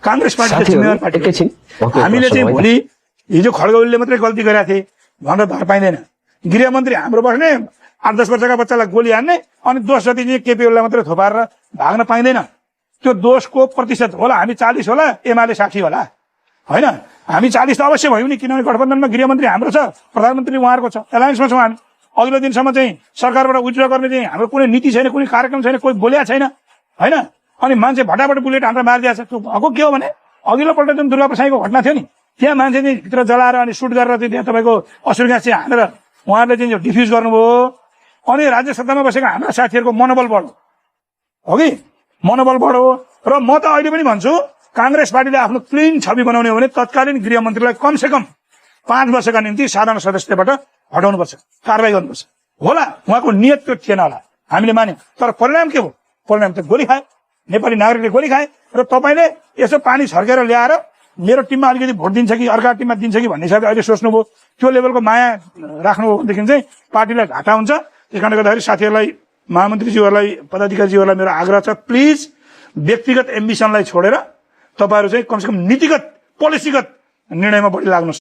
Congress party जिम्मेवार party हामीले चाहिँ भोलि हिजो खड्ग ओलीले मात्रै गल्ती गरेका थिए भनेर धर पाइँदैन। गृहमन्त्री हाम्रो बस्ने 8-10 वर्षका बच्चालाई गोली हान्ने अनि दोष जति चाहिँ केपी ओलीलाई मात्रै थोपारेर भाग्न पाइँदैन। त्यो दोषको प्रतिशत होला हामी 40 होला, एमाले 60 होला, होइन? हामी 40 त अवश्य भयौँ नि, किनभने गठबन्धनमा गृहमन्त्री हाम्रो छ, प्रधानमन्त्री उहाँहरूको छ, एलायन्समा छौँ हामी। अघिल्लो दिनसम्म चाहिँ सरकारबाट विथड्र गर्ने चाहिँ हाम्रो कुनै नीति छैन, कुनै कार्यक्रम छैन, कोही बोलेको छैन, होइन? अनि मान्छे भटाभट बुलेट हानेर मारिदिएको छ। त्यो भएको के हो भने अघिल्लो पल्ट जुन दुर्गा प्रसाईको घटना थियो नि, त्यहाँ मान्छे चाहिँ भित्र जलाएर अनि सुट गरेर चाहिँ त्यहाँ तपाईँको असुर ग्यास चाहिँ हानेर उहाँहरूले चाहिँ डिफ्युज गर्नुभयो। अनि राज्य सत्तामा बसेका हाम्रा साथीहरूको मनोबल बढ्यो, हो कि? मनोबल बढ्यो। र म त अहिले पनि भन्छु, कांग्रेस पार्टीले आफ्नो क्लिन छवि बनाउने हो भने तत्कालीन गृहमन्त्रीलाई कमसे कम 5 वर्षका निम्ति साधारण सदस्यबाट हटाउनुपर्छ, कारवाही गर्नुपर्छ। होला उहाँको नियत त्यो थिएन होला, हामीले मान्यौँ, तर परिणाम के हो? परिणाम त गोली खायो, नेपाली नागरिकले गोली खाए। र तपाईँले यसो पानी छर्केर ल्याएर मेरो टिममा अलिकति भोट दिन्छ कि अर्का टिममा दिन्छ कि भन्ने हिसाबले अहिले सोच्नुभयो। त्यो लेभलको माया राख्नु हो भनेदेखि चाहिँ पार्टीलाई घाटा हुन्छ। त्यस कारणले गर्दाखेरि साथीहरूलाई, महामन्त्रीज्यूहरूलाई, पदाधिकारीज्यूहरूलाई मेरो आग्रह छ, प्लिज व्यक्तिगत एम्बिसनलाई छोडेर तपाईँहरू चाहिँ कमसेकम नीतिगत पोलिसीगत निर्णयमा बढी लाग्नुहोस्।